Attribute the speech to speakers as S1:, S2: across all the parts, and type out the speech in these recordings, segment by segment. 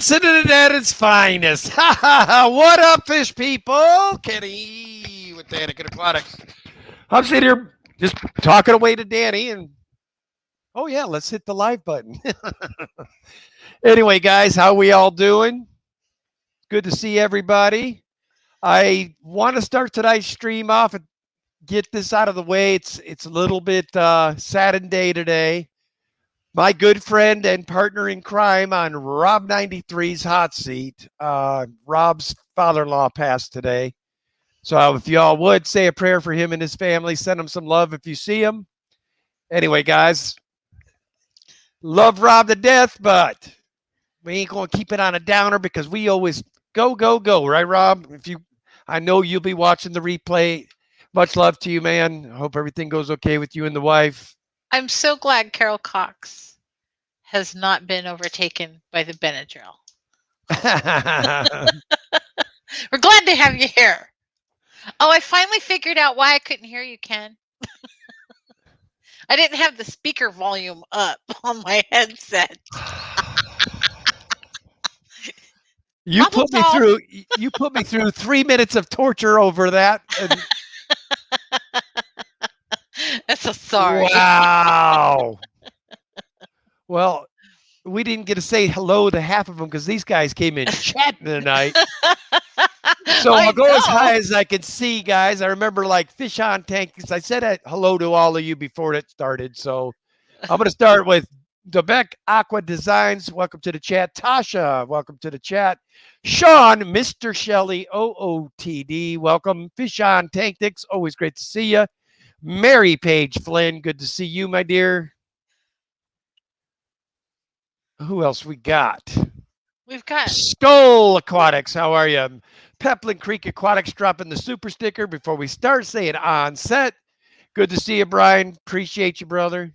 S1: Incident at its finest. Ha ha ha. What up, fish people? Kenny with Danica Aquatics. I'm sitting here just talking away to Danny, and oh, yeah, let's hit the live button. Anyway, guys, how we all doing? Good to see everybody. I want to start tonight's stream off and get this out of the way. It's a little bit sad day today. My good friend and partner in crime on Rob 93's hot seat, Rob's father-in-law passed today. So if y'all would say a prayer for him and his family, send him some love if you see him. Anyway, guys, love Rob to death, but we ain't going to keep it on a downer because we always go, right, Rob? I know you'll be watching the replay. Much love to you, man. Hope everything goes okay with you and the wife.
S2: I'm so glad Carol Cox has not been overtaken by the Benadryl. We're glad to have you here. Oh, I finally figured out why I couldn't hear you, Ken. I didn't have the speaker volume up on my headset.
S1: You put me through 3 minutes of torture over that. And...
S2: I'm so sorry.
S1: Wow. Well, we didn't get to say hello to half of them because these guys came in chatting tonight. So I'll go as high as I can see, guys. I remember like Fish on Tank because I said hello to all of you before it started. So I'm going to start with Debec Aqua Designs. Welcome to the chat. Tasha, welcome to the chat. Sean, Mr. Shelley, OOTD, welcome. Fish on Tank Dicks, always great to see you. Mary Page Flynn, good to see you, my dear. Who else we got?
S2: We've got
S1: Skull Aquatics. How are you? Peplin Creek Aquatics dropping the super sticker before we start saying on set. Good to see you, Brian. Appreciate you, brother.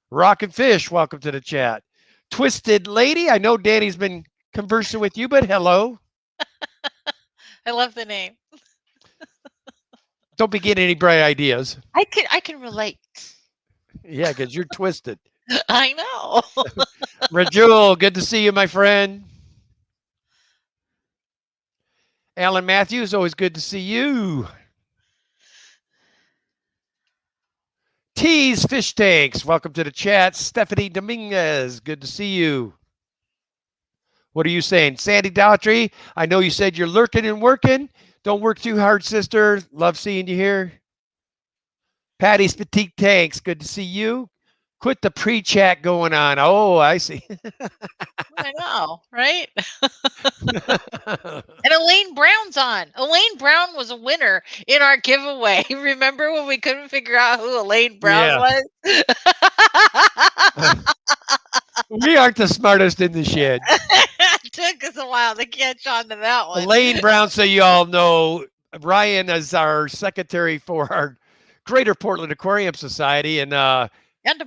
S1: Rockin' Fish, welcome to the chat. Twisted Lady, I know Danny's been conversing with you, but hello.
S2: I love the name.
S1: Don't be getting any bright ideas.
S2: I can relate.
S1: Yeah, because you're twisted.
S2: I know.
S1: Rajul, good to see you, my friend. Alan Matthews, always good to see you. Tease Fish Tanks, welcome to the chat. Stephanie Dominguez, good to see you. What are you saying? Sandy Daughtry, I know you said you're lurking and working. Don't work too hard, sister. Love seeing you here. Patty's Petite Tanks, good to see you. Quit the pre-chat going on. Oh, I see.
S2: I know, right? And Elaine Brown's on. Elaine Brown was a winner in our giveaway. Remember when we couldn't figure out who Elaine Brown was?
S1: We aren't the smartest in the shed.
S2: It took us a while to catch on to that one.
S1: Elaine Brown, so you all know, Ryan is our secretary for our Greater Portland Aquarium Society, and a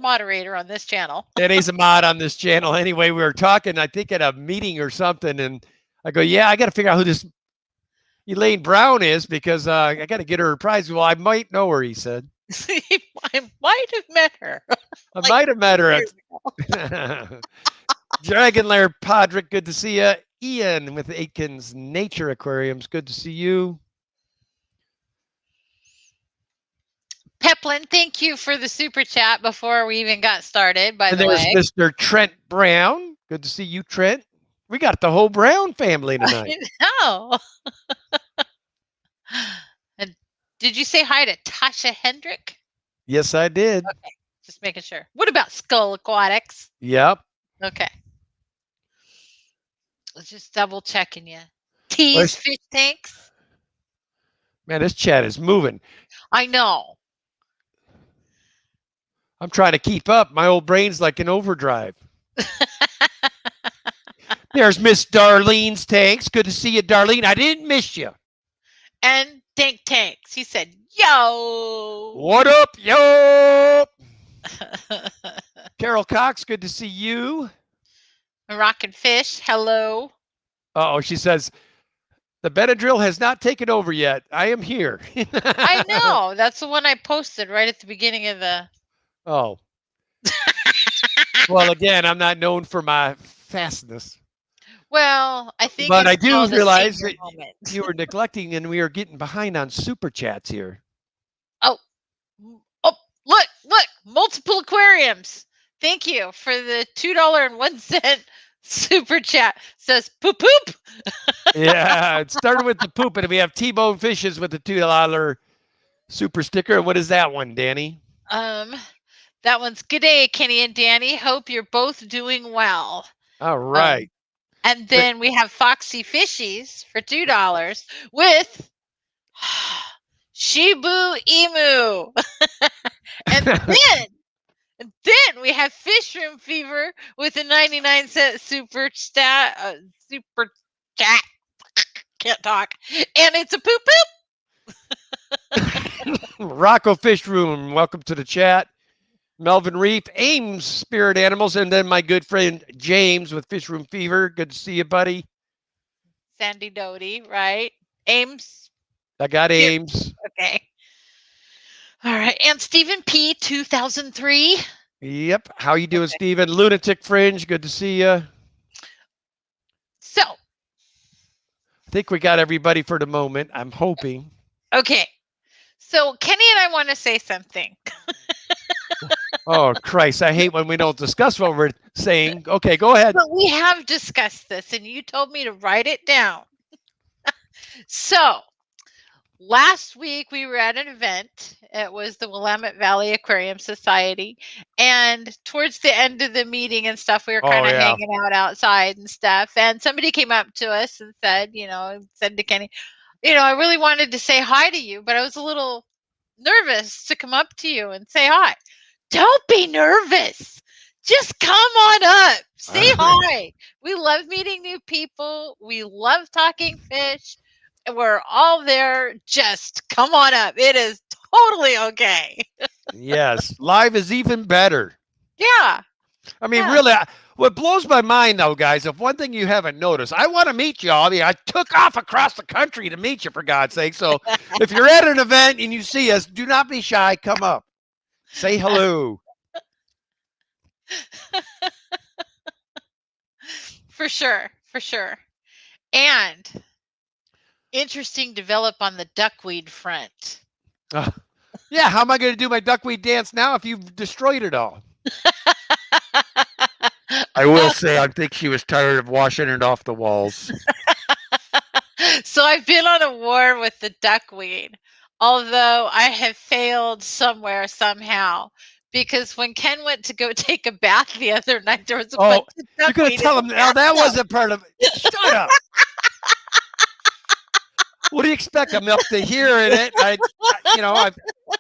S2: moderator on this channel.
S1: And he's a mod on this channel. Anyway, we were talking, I think, at a meeting or something, and I go, yeah, I got to figure out who this Elaine Brown is because I got to get her a prize. Well, I might know her, he said.
S2: I might have met her.
S1: I might have met her. Dragon Lair Podrick, good to see you. Ian with Atkins Nature Aquariums, good to see you.
S2: Peplin, thank you for the super chat before we even got started, by the way.
S1: There's Mr. Trent Brown. Good to see you, Trent. We got the whole Brown family tonight.
S2: I know. And did you say hi to Tasha Hendrick?
S1: Yes, I did.
S2: Okay, just making sure. What about Skull Aquatics?
S1: Yep.
S2: Okay. Let's just double checking you. Tease Fish Tanks.
S1: Man, this chat is moving.
S2: I know.
S1: I'm trying to keep up. My old brain's like in overdrive. There's Miss Darlene's Tanks. Good to see you, Darlene. I didn't miss you.
S2: And Dank Tanks. He said, yo.
S1: What up, yo? Carol Cox, good to see you.
S2: Rockin' Fish, hello.
S1: Uh-oh, she says, the Benadryl has not taken over yet. I am here.
S2: I know. That's the one I posted right at the beginning of the...
S1: Oh. Well, again, I'm not known for my fastness,
S2: Well, I think
S1: but
S2: it's
S1: I do
S2: called a
S1: realize
S2: senior
S1: that
S2: moment.
S1: you were neglecting, and we are getting behind on super chats here.
S2: Oh, oh, look, multiple aquariums. Thank you for the $2.01 super chat. Says poop poop.
S1: Yeah, it started with the poop, and we have T-bone fishes with the $2 super sticker. What is that one, Danny?
S2: That one's good day, Kenny and Danny. Hope you're both doing well.
S1: All right.
S2: And then we have Foxy Fishies for $2 with Shibu Emu. and then we have Fish Room Fever with a 99-cent super chat. Can't talk. And it's a poop poop.
S1: Rocco Fish Room, welcome to the chat. Melvin Reef, Ames Spirit Animals, and then my good friend James with Fish Room Fever. Good to see you, buddy.
S2: Sandy Doty, right? Ames.
S1: I got Ames.
S2: Okay. All right. And Stephen P. 2003.
S1: Yep. How you doing, Stephen? Lunatic Fringe, good to see you.
S2: So.
S1: I think we got everybody for the moment. I'm hoping.
S2: Okay. So Kenny and I want to say something.
S1: Oh, Christ. I hate when we don't discuss what we're saying. Okay, go ahead.
S2: But we have discussed this, and you told me to write it down. So, last week we were at an event. It was the Willamette Valley Aquarium Society. And towards the end of the meeting and stuff, we were kind of hanging out outside and stuff. And somebody came up to us and said, said to Kenny, I really wanted to say hi to you, but I was a little nervous to come up to you and say hi. Don't be nervous. Just come on up. Say hi. We love meeting new people. We love talking fish. We're all there. Just come on up. It is totally okay.
S1: Yes. Live is even better.
S2: Yeah.
S1: I mean, really, what blows my mind, though, guys, if one thing you haven't noticed, I want to meet y'all. I mean, I took off across the country to meet you, for God's sake. So if you're at an event and you see us, do not be shy. Come up. Say hello.
S2: For sure. For sure. And interesting develop on the duckweed front.
S1: Yeah, how am I going to do my duckweed dance now if you've destroyed it all? I will say I think she was tired of washing it off the walls.
S2: So I've been on a war with the duckweed, although I have failed somewhere somehow. Because when Ken went to go take a bath the other night, there was a bunch of duckweed.
S1: You're going to tell him now that wasn't part of it. Shut up. What do you expect? I'm up to here in it.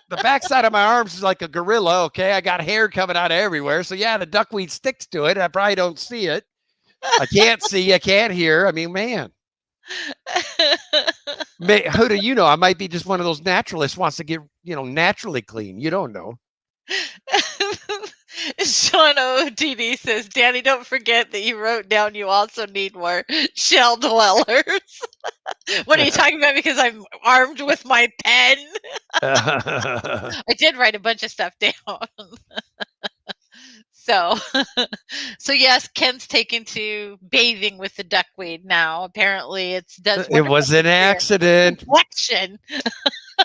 S1: The backside of my arms is like a gorilla. Okay, I got hair coming out everywhere. So yeah, the duckweed sticks to it. I probably don't see it. I can't see. I can't hear. I mean, man. Who do you know? I might be just one of those naturalists wants to get naturally clean. You don't know.
S2: Sean OTD says, Danny, don't forget that you wrote down you also need more shell dwellers. What are you talking about? Because I'm armed with my pen. I did write a bunch of stuff down. So yes, Ken's taken to bathing with the duckweed now. Apparently it was an
S1: accident.
S2: Reflection.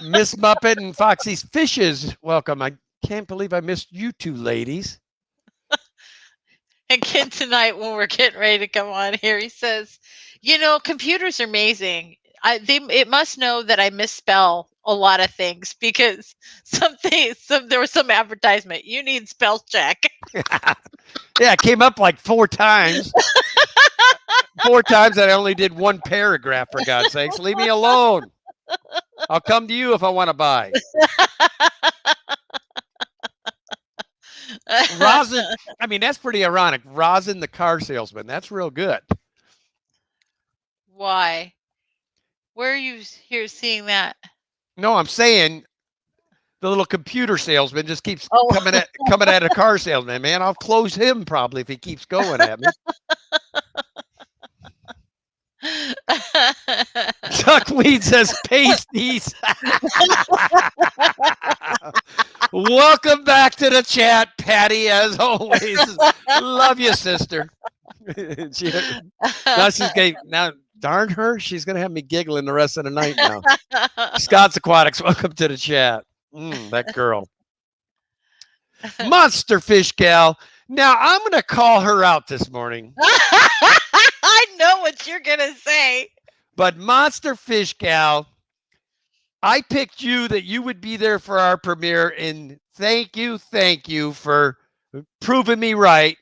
S1: Miss Muppet and Foxy's Fishes, welcome. I can't believe I missed you two ladies.
S2: And Ken tonight, when we're getting ready to come on here, he says, computers are amazing. It must know that I misspell a lot of things because there was some advertisement. You need spell check.
S1: Yeah, it came up like 4 times. 4 times that I only did one paragraph, for God's sakes. Leave me alone. I'll come to you if I want to buy. Rosin, I mean, that's pretty ironic. Rosin, the car salesman. That's real good.
S2: Why? Where are you here seeing that?
S1: No, I'm saying the little computer salesman just keeps coming at a car salesman. Man, I'll close him probably if he keeps going at me. Duckweed says pasties. Welcome back to the chat, Patty, as always. Love you, sister. Now she's getting, now darn her, she's gonna have me giggling the rest of the night now. Scott's Aquatics, welcome to the chat. That girl. Monster Fish Gal. Now I'm gonna call her out this morning.
S2: I know what you're gonna say.
S1: But Monster Fish Gal, I picked you that you would be there for our premiere, and thank you for proving me right.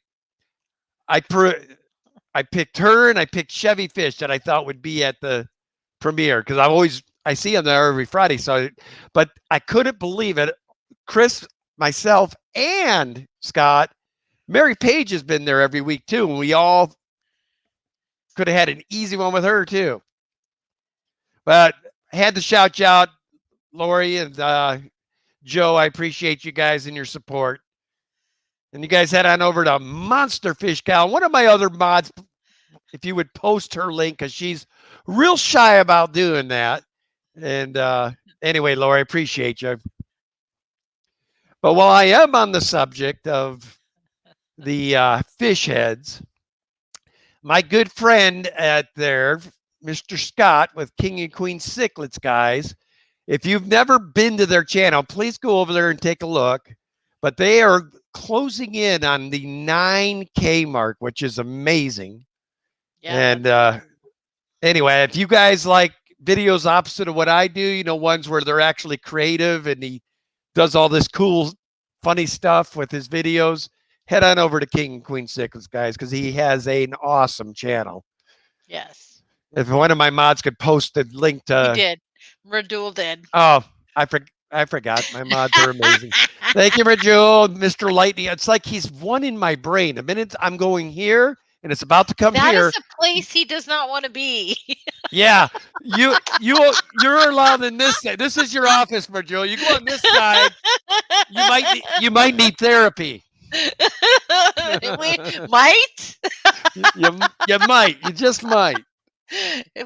S1: I picked her and I picked Chevy Fish that I thought would be at the premiere because I see them there every Friday. But I couldn't believe it. Chris, myself, and Scott, Mary Page has been there every week too, and we all could have had an easy one with her too. But I had to shout out Lori and Joe. I appreciate you guys and your support. And you guys head on over to Monster Fish Gal. One of my other mods, if you would post her link, because she's real shy about doing that. And anyway, Lori, I appreciate you. But while I am on the subject of the fish heads, my good friend at there, Mr. Scott with King and Queen Cichlids, guys, if you've never been to their channel, please go over there and take a look. But they are closing in on the 9K mark, which is amazing. Yeah. And anyway, if you guys like videos opposite of what I do, you know, ones where they're actually creative and he does all this cool, funny stuff with his videos, head on over to King and Queen Cichlids, guys, because he has an awesome channel.
S2: Yes.
S1: If one of my mods could post the link to...
S2: He did. Radul did.
S1: Oh, I forgot. My mods are amazing. Thank you, Radul, Mr. Lightning. It's like he's one in my brain. The minute I'm going here and it's about to come here.
S2: That is a place he does not want to be.
S1: Yeah. You're allowed in this. This is your office, Radul. You go on this side. You might need therapy.
S2: We might.
S1: You might. You just might.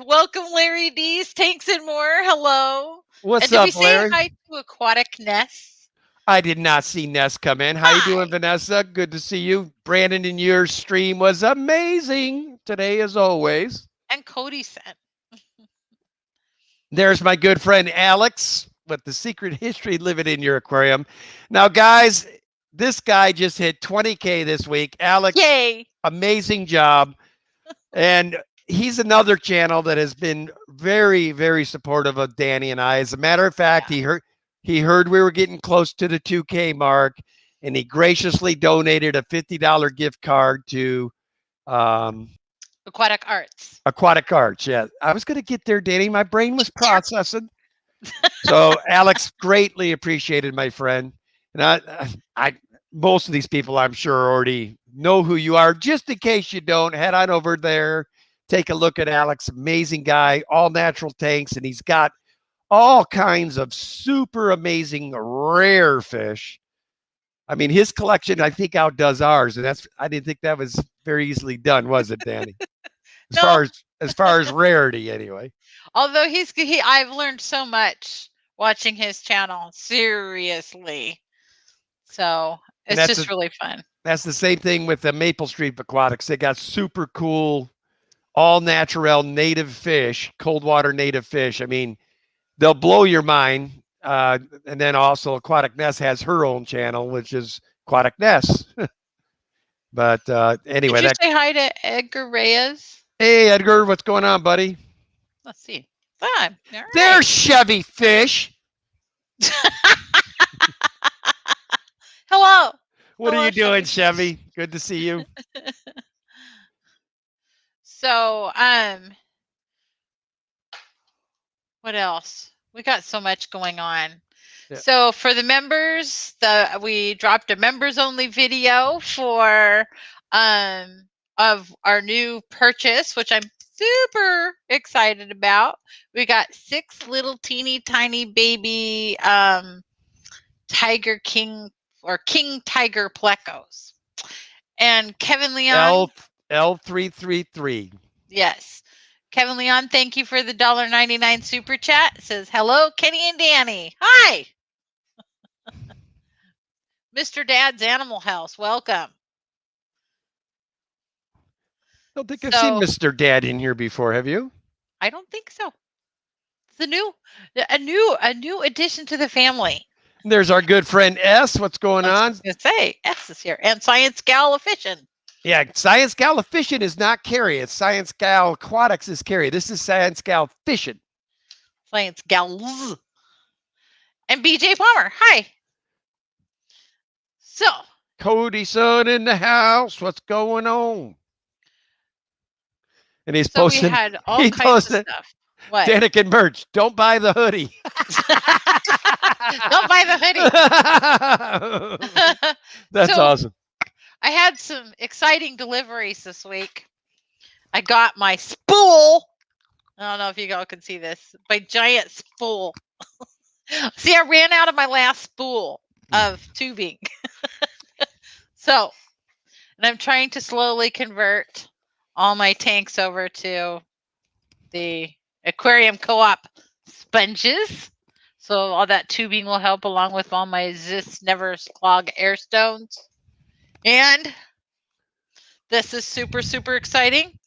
S2: Welcome, Larry D's Tanks and More. Hello.
S1: What's up, Larry?
S2: Did we say hi to Aquatic Ness?
S1: I did not see Ness come in. How you doing, Vanessa? Good to see you. Brandon, and your stream was amazing today, as always.
S2: And Cody sent.
S1: There's my good friend Alex with the secret history living in your aquarium. Now, guys, this guy just hit 20K this week. Alex,
S2: yay!
S1: Amazing job. And he's another channel that has been very, very supportive of Danny and I. As a matter of fact, yeah. He heard we were getting close to the 2K mark, and he graciously donated a $50 gift card to
S2: Aquatic Arts.
S1: Aquatic Arts, yeah. I was going to get there, Danny. My brain was processing. So, Alex, greatly appreciated, my friend. And I most of these people, I'm sure, already know who you are. Just in case you don't, head on over there. Take a look at Alex. Amazing guy, all natural tanks, and he's got all kinds of super amazing rare fish. I mean, his collection, I think, outdoes ours, and I didn't think that was very easily done, was it, Danny? As far as rarity, anyway.
S2: Although I've learned so much watching his channel. Seriously, so it's just really fun.
S1: That's the same thing with the Maple Street Aquatics. They got super cool, all natural native fish, cold water native fish. I mean, they'll blow your mind. And then also Aquatic Ness has her own channel, which is Aquatic Ness. But anyway.
S2: Did you say hi to Edgar Reyes?
S1: Hey, Edgar, what's going on, buddy?
S2: Let's see. Fun. Right.
S1: There's Chevy Fish.
S2: Hello.
S1: What are you doing, Chevy? Good to see you.
S2: So, what else? We got so much going on. Yeah. So for the members, we dropped a members only video for of our new purchase, which I'm super excited about. We got 6 little teeny tiny baby Tiger King or King Tiger plecos. And Kevin Leon
S1: L333.
S2: Yes. Kevin Leon, thank you for the $1.99 super chat. It says, hello, Kenny and Danny. Hi. Mr. Dad's Animal House, welcome.
S1: I don't think I've seen Mr. Dad in here before. Have you?
S2: I don't think so. It's a new addition to the family.
S1: And there's our good friend S. What's going on?
S2: I was gonna say S is here, and Science Gal Efficient.
S1: Yeah, Science Gal Efficient is not Carrie. It's Science Gal Aquatics is Carrie. This is Science Gal Efficient.
S2: Science Gal. And BJ Palmer. Hi. So.
S1: Cody Son in the house. What's going on? And he's posting.
S2: We had all kinds of stuff. What?
S1: Daniken merch. Don't buy the hoodie.
S2: Don't buy the
S1: hoodie. That's awesome.
S2: I had some exciting deliveries this week. I got my spool. I don't know if you all can see this. My giant spool. See, I ran out of my last spool of tubing. And I'm trying to slowly convert all my tanks over to the Aquarium Co-op sponges. So all that tubing will help along with all my Zis Never Clog air stones. And this is super, super exciting.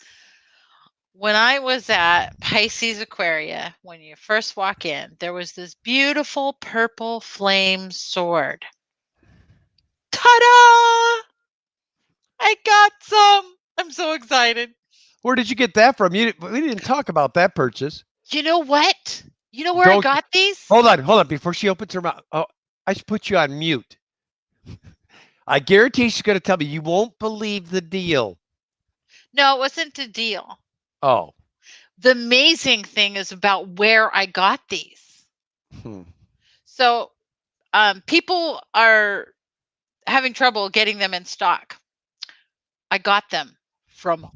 S2: When I was at Pisces Aquaria, when you first walk in, there was this beautiful purple flame sword. Ta-da! I got some. I'm so excited.
S1: Where did you get that from? We didn't talk about that purchase.
S2: You know what? You know where I got these?
S1: Hold on. Before she opens her mouth. Oh, I should put you on mute. I guarantee she's going to tell me you won't believe the deal.
S2: No, it wasn't a deal.
S1: Oh.
S2: The amazing thing is about where I got these. So people are having trouble getting them in stock. I got them from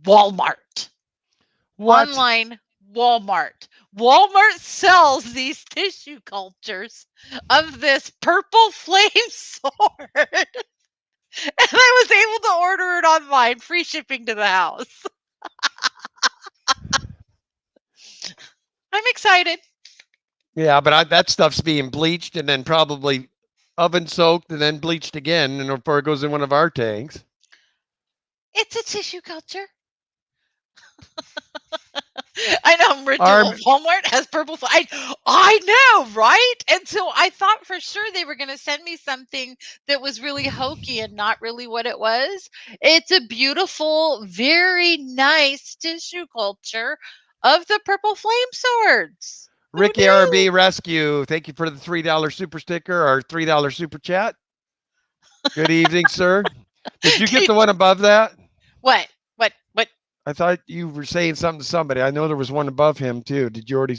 S2: Walmart.
S1: What?
S2: Online Walmart. Walmart sells these tissue cultures of this purple flame sword. And I was able to order it online, free shipping to the house. I'm excited.
S1: Yeah, but that stuff's being bleached and then probably oven soaked and then bleached again, and before it goes in one of our tanks.
S2: It's a tissue culture. I know original Walmart has purple. I know, right? And so I thought for sure they were going to send me something that was really hokey and not really what it was. It's a beautiful, very nice tissue culture of the purple flame swords.
S1: Ricky RB Rescue, thank you for the $3 super sticker or $3 super chat. Good evening, sir. Did you get the one above that?
S2: What?
S1: I thought you were saying something to somebody. I know there was one above him too. Did you already?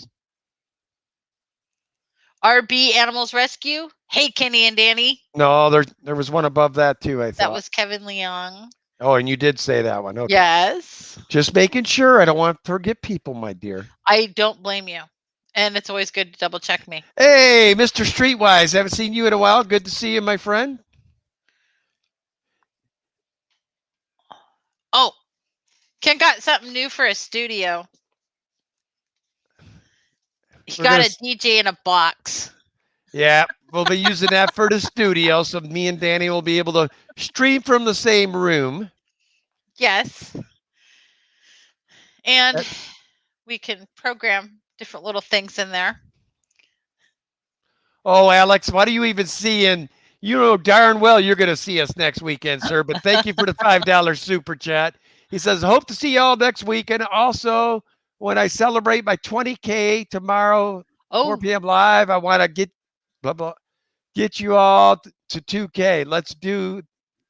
S2: RB Animals Rescue. Hey, Kenny and Danny.
S1: No, there was one above that too. I thought
S2: that was Kevin Leong.
S1: Oh, and you did say that one. Okay.
S2: Yes.
S1: Just making sure. I don't want to forget people, my dear.
S2: I don't blame you. And it's always good to double check me.
S1: Hey, Mr. Streetwise. Haven't seen you in a while. Good to see you, my friend.
S2: Oh, Ken got something new for a studio. He got a DJ in a box.
S1: Yeah, we'll be using that for the studio. So me and Danny will be able to stream from the same room.
S2: Yes. And we can program different little things in there.
S1: Oh, Alex, what are you even seeing? You know darn well you're going to see us next weekend, sir. But thank you for the $5 super chat. He says, hope to see y'all next week. And also, when I celebrate my 20K tomorrow, 4 p.m. live, I want to get you all to 2K. Let's do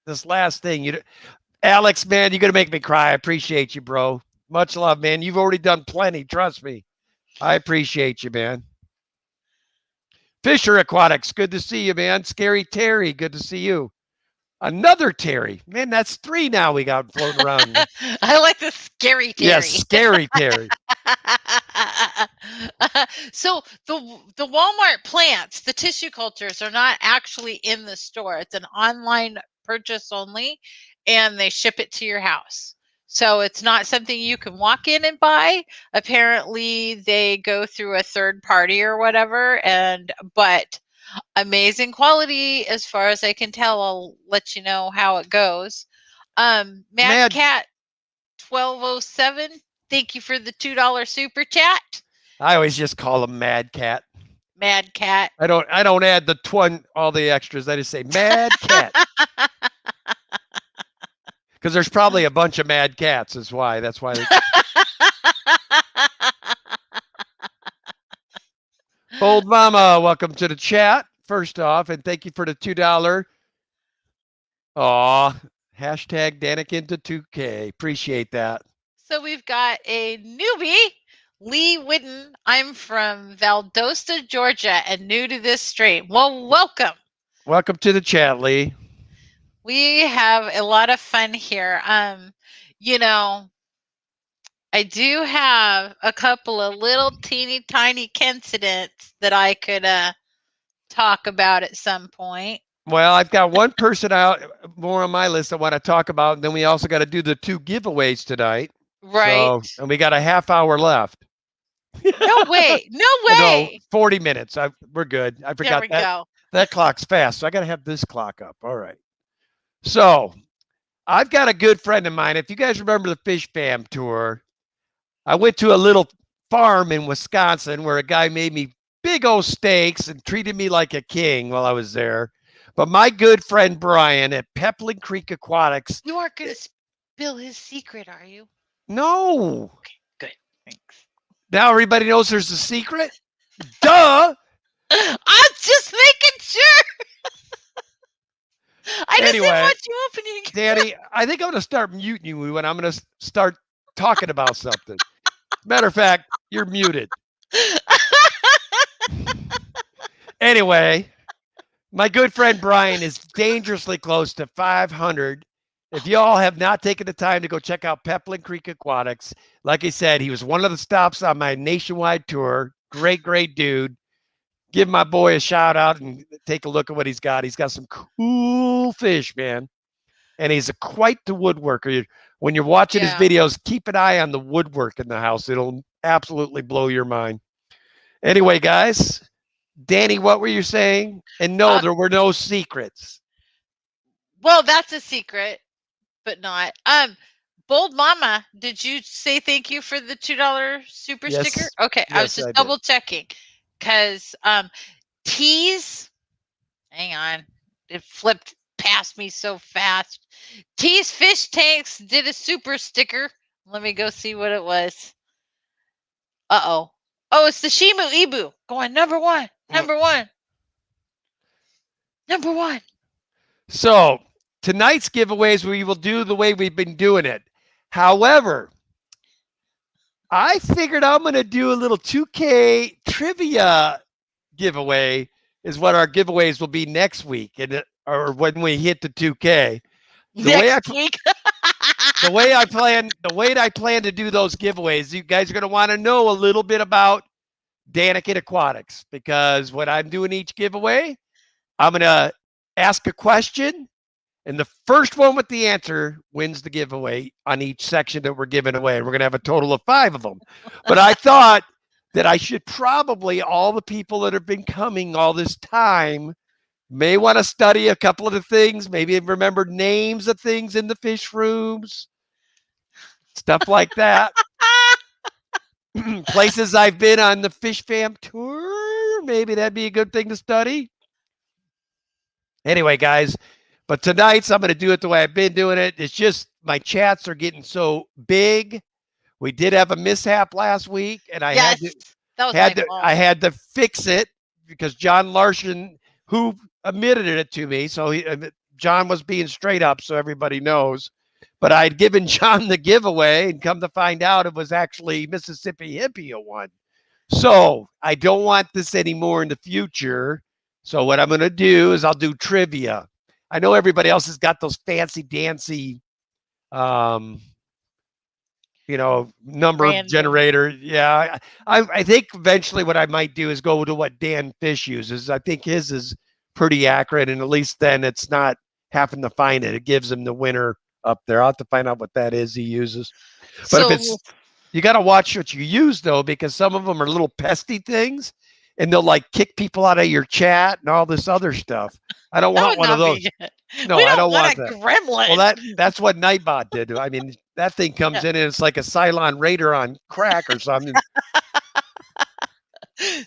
S1: this last thing. Alex, man, you're going to make me cry. I appreciate you, bro. Much love, man. You've already done plenty. Trust me. I appreciate you, man. Fisher Aquatics, good to see you, man. Scary Terry, good to see you. Another Terry. Man, that's 3 now we got floating around.
S2: I like the Scary Terry.
S1: Yes, Scary Terry.
S2: So the Walmart plants, the tissue cultures are not actually in the store. It's an online purchase only, and they ship it to your house. So it's not something you can walk in and buy. Apparently they go through a third party or whatever, but amazing quality as far as I can tell. I'll let you know how it goes. Mad Cat 1207, thank you for the $2 super chat.
S1: I always just call him Mad Cat.
S2: Mad Cat.
S1: I don't add all the extras. I just say Mad Cat. Because there's probably a bunch of mad cats. That's why. Old Mama, welcome to the chat. First off, and thank you for the $2. Aw, hashtag Daniken to 2K. Appreciate that.
S2: So we've got a newbie, Lee Whitten. I'm from Valdosta, Georgia, and new to this stream. Well, welcome.
S1: Welcome to the chat, Lee.
S2: We have a lot of fun here. You know, I do have a couple of little teeny tiny incidents that I could talk about at some point.
S1: Well, I've got one person out more on my list I want to talk about, and then we also got to do the 2 giveaways tonight.
S2: Right.
S1: So, and we got a half hour left.
S2: No way. No way.
S1: No, 40 minutes. We're good. I forgot
S2: there we go.
S1: That clock's fast, so I got to have this clock up. All right. So I've got a good friend of mine. If you guys remember the Fish Fam tour, I went to a little farm in Wisconsin where a guy made me big old steaks and treated me like a king while I was there. But my good friend Brian at Pepling Creek Aquatics.
S2: You aren't going to spill his secret, are you?
S1: No.
S2: Okay, good. Thanks.
S1: Now everybody knows there's a secret? Duh.
S2: I'm just making sure. I just didn't want you opening.
S1: Danny, I think I'm going to start muting you when I'm going to start talking about something. Matter of fact, you're muted. Anyway, my good friend Brian is dangerously close to 500. If you all have not taken the time to go check out Pepling Creek Aquatics, like I said, he was one of the stops on my nationwide tour. Great, great dude. Give my boy a shout out and take a look at what he's got. He's got some cool fish, man. And he's quite the woodworker. When you're watching his videos, keep an eye on the woodwork in the house. It'll absolutely blow your mind. Anyway, guys, Danny, what were you saying? And no, there were no secrets.
S2: Well, that's a secret, but not. Bold Mama, did you say thank you for the $2 super sticker? Okay, yes, I was just double checking. Because Tease, hang on, it flipped past me so fast. Tease Fish Tanks did a super sticker. Let me go see what it was. Uh-oh. Oh, it's the Shimu Ibu going number one.
S1: So tonight's giveaways, we will do the way we've been doing it. However, I figured I'm going to do a little 2K trivia giveaway is what our giveaways will be next week or when we hit the 2K. The way I plan to do those giveaways, you guys are going to want to know a little bit about Daniken Aquatics, because when I'm doing each giveaway, I'm going to ask a question, and the first one with the answer wins the giveaway on each section that we're giving away. And we're going to have a total of 5 of them. But I thought that I should probably, all the people that have been coming all this time may want to study a couple of the things, maybe remember names of things in the fish rooms, stuff like that. Places I've been on the Fish Fam tour, maybe that'd be a good thing to study. Anyway, guys, but tonight's I'm going to do it the way I've been doing it. It's just my chats are getting so big. We did have a mishap last week, and I had to fix it because John Larson, who admitted it to me, so John was being straight up, so everybody knows. But I'd given John the giveaway, and come to find out it was actually Mississippi Hippie who won. So I don't want this anymore in the future. So what I'm going to do is I'll do trivia. I know everybody else has got those fancy dancy, number generator. Yeah. I think eventually what I might do is go to what Dan Fish uses. I think his is pretty accurate, and at least then it's not having to find it. It gives him the winner up there. I'll have to find out what that is he uses. But
S2: So
S1: if it's, you got to watch what you use though, because some of them are little pesty things, and they'll like kick people out of your chat and all this other stuff. I don't
S2: that
S1: want
S2: would
S1: one of
S2: not
S1: those.
S2: be.
S1: No,
S2: We
S1: I
S2: don't
S1: don't
S2: want
S1: want
S2: a
S1: that.
S2: gremlin.
S1: Well, that's what Nightbot did. I mean, that thing comes in and it's like a Cylon Raider on crack or something.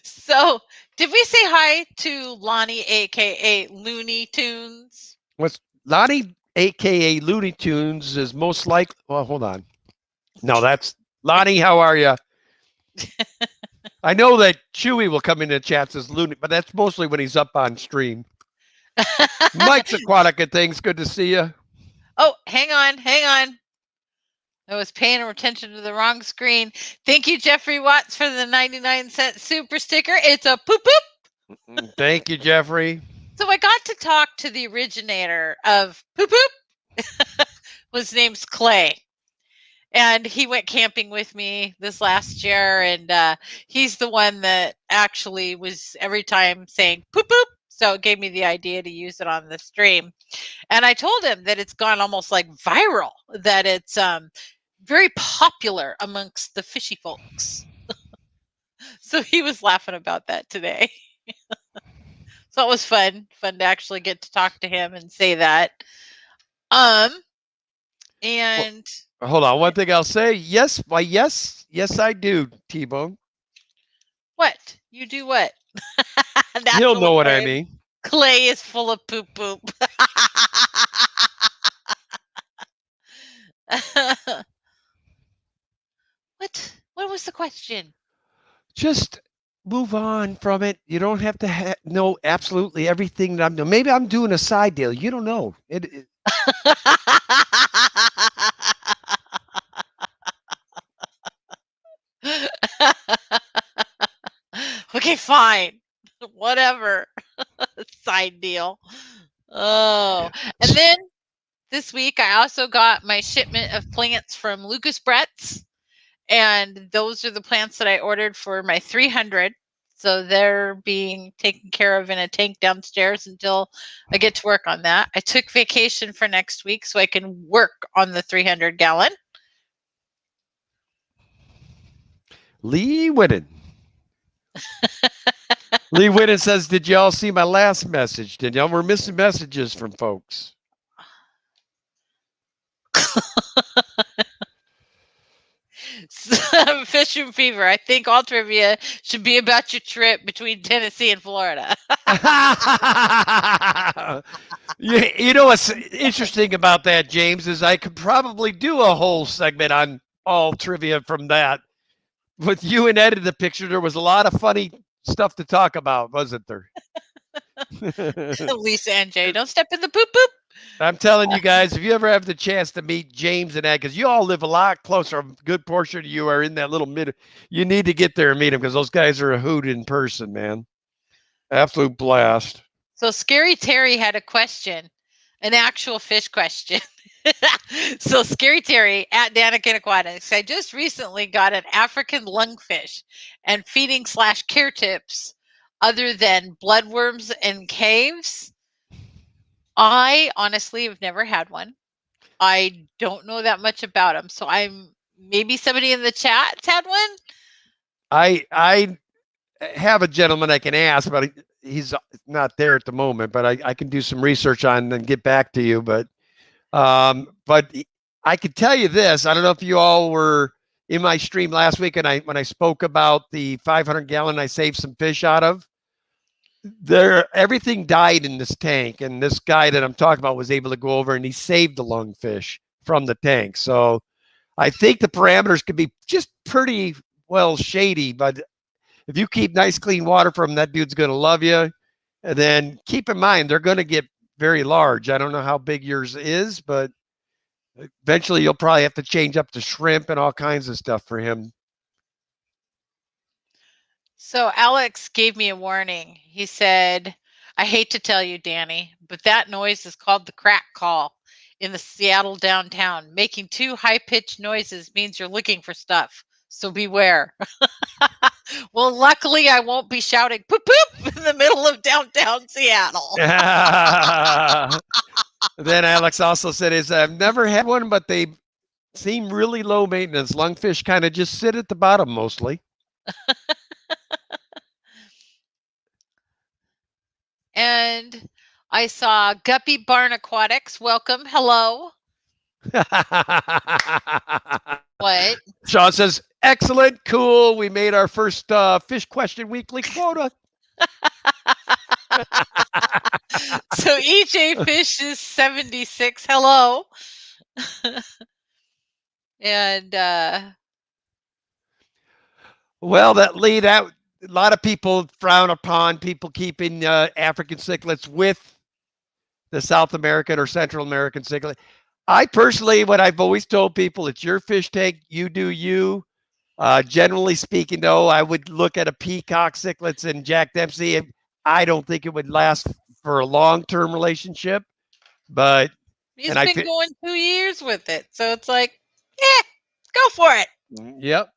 S2: So, did we say hi to Lonnie, aka Looney Tunes?
S1: What's Lonnie, aka Looney Tunes, is most likely. Well, hold on. No, that's Lonnie. How are you? I know that Chewy will come into chats as Looney, but that's mostly when he's up on stream. Mike's Aquatica things. Good to see you.
S2: Oh, hang on. I was paying attention to the wrong screen. Thank you, Jeffrey Watts, for the 99-cent super sticker. It's a poop poop.
S1: Thank you, Jeffrey.
S2: So I got to talk to the originator of poop poop. His name's Clay. And he went camping with me this last year, and he's the one that actually was every time saying poop poop. So it gave me the idea to use it on the stream. And I told him that it's gone almost like viral, that it's very popular amongst the fishy folks. So he was laughing about that today. So it was fun to actually get to talk to him and say that. And
S1: hold on, one thing I'll say. Yes, why yes, I do, T-Bone.
S2: What? You do what?
S1: You'll know what I mean.
S2: Clay is full of poop poop. What was the question?
S1: Just move on from it. You don't have to know absolutely everything that I'm doing. Maybe I'm doing a side deal. You don't know.
S2: Okay, fine. Whatever. Side deal. Oh, and then this week I also got my shipment of plants from Lucas Brett's, and those are the plants that I ordered for my 300. So they're being taken care of in a tank downstairs until I get to work on that. I took vacation for next week so I can work on the 300 gallon.
S1: Lee Whitten. Lee Whitten says, did y'all see my last message? Did y'all? We're missing messages from folks.
S2: Fishroom Fever. I think all trivia should be about your trip between Tennessee and Florida.
S1: You know what's interesting about that, James, is I could probably do a whole segment on all trivia from that. With you and Ed in the picture, there was a lot of funny stuff to talk about, wasn't there?
S2: Lisa and Jay, don't step in the poop poop.
S1: I'm telling you guys, if you ever have the chance to meet James and Ed, because you all live a lot closer, a good portion of you are in that little mid, you need to get there and meet them because those guys are a hoot in person, man. Absolute blast.
S2: So Scary Terry had a question, an actual fish question. So Scary Terry at Danikin Aquatics, I just recently got an African lungfish and feeding / care tips other than bloodworms and caves. I honestly have never had one. I don't know that much about them. So maybe somebody in the chat's had one.
S1: I have a gentleman I can ask, but he's not there at the moment, but I can do some research on and get back to you. But I could tell you this. I don't know if you all were in my stream last week and when I spoke about the 500 gallon I saved some fish out of. Everything died in this tank, and this guy that I'm talking about was able to go over and he saved the lungfish from the tank. So I think the parameters could be just pretty well shady, but if you keep nice clean water from him, that dude's going to love you. And then keep in mind, they're going to get very large. I don't know how big yours is, but eventually you'll probably have to change up the shrimp and all kinds of stuff for him.
S2: So Alex gave me a warning. He said, I hate to tell you, Danny, but that noise is called the crack call in the Seattle downtown. Making 2 high-pitched noises means you're looking for stuff. So beware. Well, luckily I won't be shouting poop poop in the middle of downtown Seattle.
S1: Then Alex also said, I've never had one, but they seem really low maintenance. Lungfish kind of just sit at the bottom mostly.
S2: And I saw Guppy Barn Aquatics. Welcome. Hello. What?
S1: Sean says, excellent, cool. We made our first Fish Question Weekly quota.
S2: So EJ Fish is 76. Hello. And
S1: well, that lead out. A lot of people frown upon people keeping African cichlids with the South American or Central American cichlid. I personally, what I've always told people, it's your fish tank, you do you. Generally speaking, though, I would look at a peacock cichlids and Jack Dempsey. I don't think it would last for a long-term relationship, but
S2: he's been going 2 years with it, so it's like, go for it.
S1: Yep.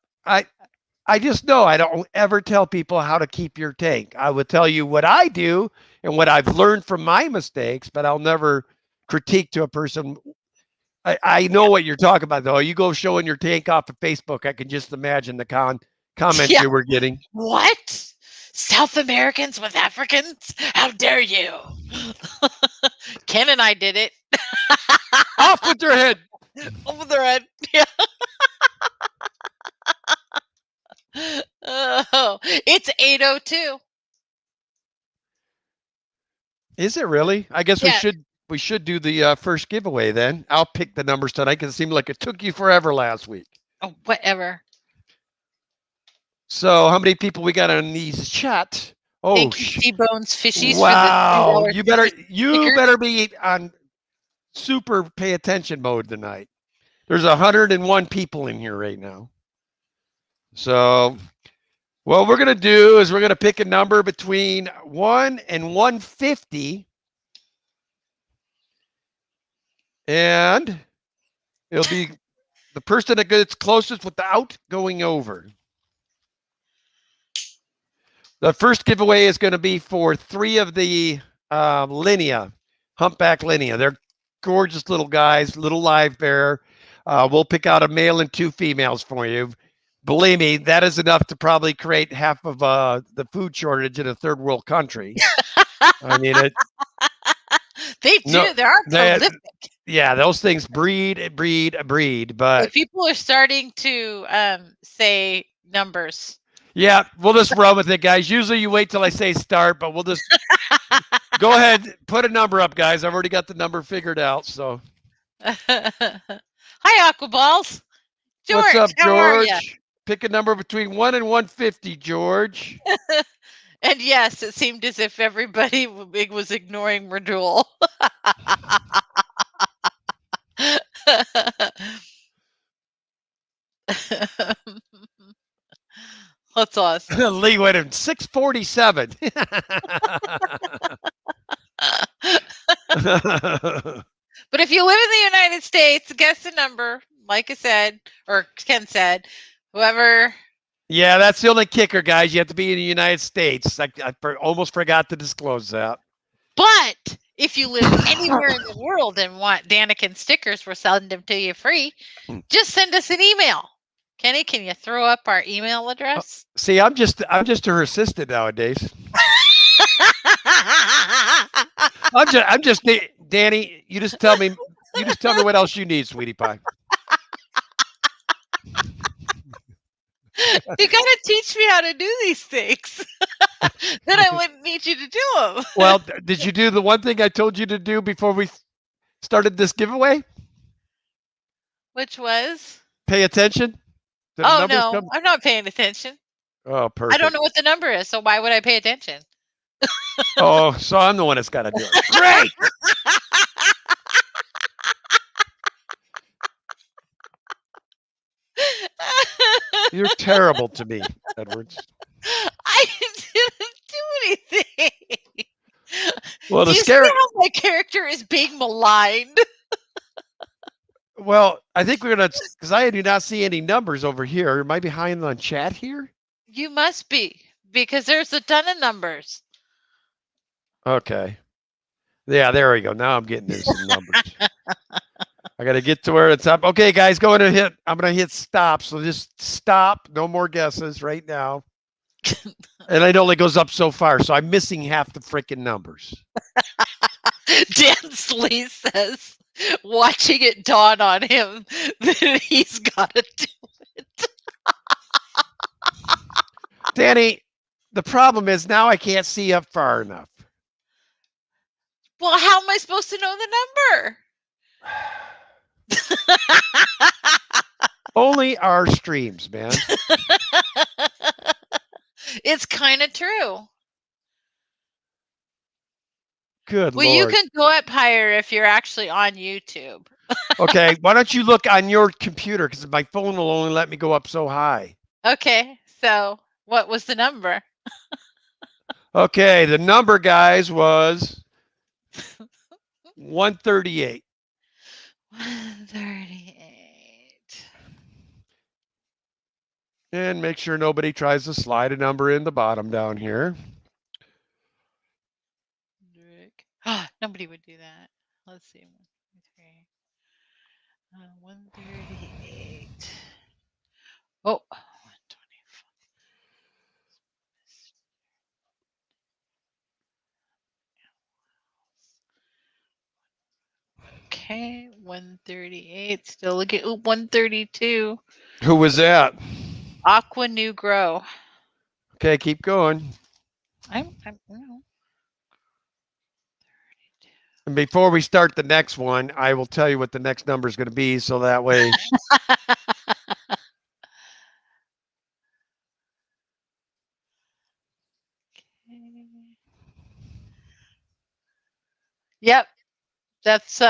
S1: I just know I don't ever tell people how to keep your tank. I would tell you what I do and what I've learned from my mistakes, but I'll never critique to a person. I know what you're talking about, though. You go showing your tank off of Facebook, I can just imagine the comments you were getting.
S2: What? South Americans with Africans? How dare you? Ken and I did it.
S1: Off with their head.
S2: Over their head. Yeah. Oh, it's 8:02.
S1: Is it really? I guess we should do the first giveaway then. I'll pick the numbers tonight because it seemed like it took you forever last week.
S2: Oh, whatever.
S1: So how many people we got on these chat? Oh,
S2: thank you, T-Bones Fishies.
S1: Wow.
S2: For the
S1: you better be on super pay attention mode tonight. There's 101 people in here right now. So what we're going to do is we're going to pick a number between 1 and 150. And it'll be the person that gets closest without going over. The first giveaway is going to be for 3 of the Linea, humpback Linea. They're gorgeous little guys, little live bear. We'll pick out a male and 2 females for you. Believe me, that is enough to probably create half of the food shortage in a third world country. I mean,
S2: they do. No, they are prolific.
S1: Yeah, those things breed. But
S2: people are starting to say numbers.
S1: Yeah, we'll just run with it, guys. Usually you wait till I say start, but we'll just go ahead, put a number up, guys. I've already got the number figured out. So,
S2: hi, Aquaballs. George,
S1: what's up,
S2: how
S1: George?
S2: Are ya?
S1: Pick a number between 1 and 150, George.
S2: And yes, it seemed as if everybody was ignoring Radul. That's awesome.
S1: Lee went in 647.
S2: But if you live in the United States, guess the number. Like I said, or Ken said, whoever.
S1: Yeah, that's the only kicker, guys. You have to be in the United States. I almost forgot to disclose that.
S2: But if you live anywhere in the world and want Daniken stickers, we're selling them to you free. Just send us an email. Kenny, can you throw up our email address?
S1: See, I'm just her assistant nowadays. I'm just Danny. You just tell me what else you need, sweetie pie.
S2: You gotta teach me how to do these things. Then I wouldn't need you to do them.
S1: Well, did you do the one thing I told you to do before we started this giveaway?
S2: Which was?
S1: Pay attention.
S2: Oh, no, I'm not paying attention.
S1: Oh, perfect.
S2: I don't know what the number is, so why would I pay attention?
S1: Oh, so I'm the one that's got to do it. Great. You're terrible to me, Edwards.
S2: I didn't do anything.
S1: Well,
S2: do you see how my character is being maligned?
S1: Well, I think we're gonna, because I do not see any numbers over here. Am I behind on chat here?
S2: You must be, because there's a ton of numbers.
S1: Okay. Yeah, there we go. Now I'm getting into some numbers. I got to get to where it's up. Okay, guys, I'm going to hit stop. So just stop. No more guesses right now. And it only goes up so far. So I'm missing half the freaking numbers.
S2: Dan Slee says, watching it dawn on him that he's got to do it.
S1: Danny, the problem is now I can't see up far enough.
S2: Well, how am I supposed to know the number?
S1: Only our streams, man.
S2: It's kind of true.
S1: Good
S2: well,
S1: Lord.
S2: You can go up higher if you're actually on YouTube.
S1: Okay, why don't you look on your computer, because my phone will only let me go up so high.
S2: Okay, so what was the number?
S1: Okay, the number, guys, was 138.
S2: 138.
S1: And make sure nobody tries to slide a number in the bottom down here.
S2: Nobody would do that. Let's see. 138. Oh, 124. Okay, 138. Still looking. Ooh, 132.
S1: Who was that?
S2: Aqua New Grow.
S1: Okay, keep going.
S2: I'm no.
S1: And before we start the next one, I will tell you what the next number is going to be, so that way.
S2: Yep, that's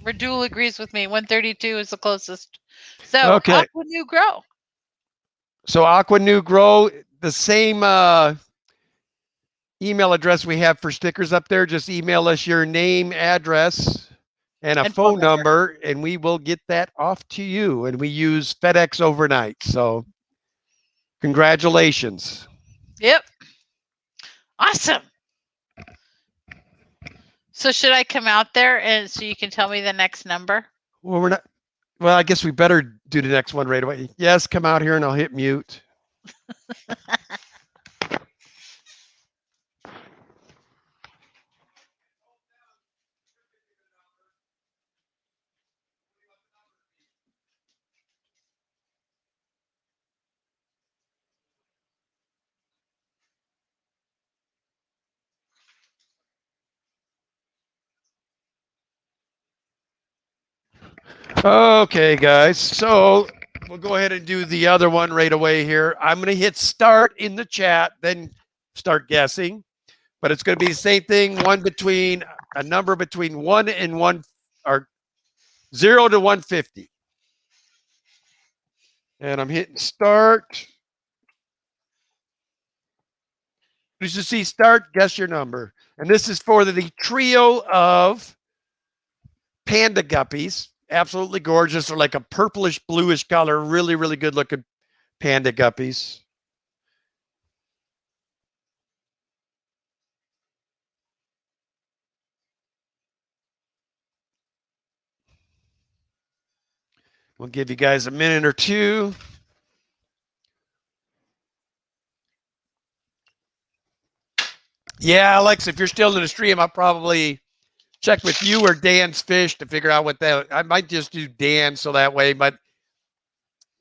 S2: Radul agrees with me. 132 is the closest. So
S1: Okay.
S2: Aqua New Grow.
S1: So Aqua New Grow, the same email address we have for stickers up there. Just email us your name, address, and a phone number, and we will get that off to you. And we use FedEx overnight. So congratulations.
S2: Yep. Awesome. So should I come out there and so you can tell me the next number?
S1: Well, we're not. Well, I guess we better do the next one right away. Yes, come out here and I'll hit mute. Okay, guys. So we'll go ahead and do the other one right away here. I'm going to hit start in the chat, then start guessing. But it's going to be the same thing. A number between 1 and 1, or 0 to 150. And I'm hitting start. You should see start, guess your number. And this is for the trio of panda guppies. Absolutely gorgeous. They're like a purplish bluish color. Really, really good looking panda guppies. We'll give you guys a minute or two. Yeah, Alex, if you're still in the stream, I'll probably check with you or Dan's Fish to figure out what that. I might just do Dan so that way, but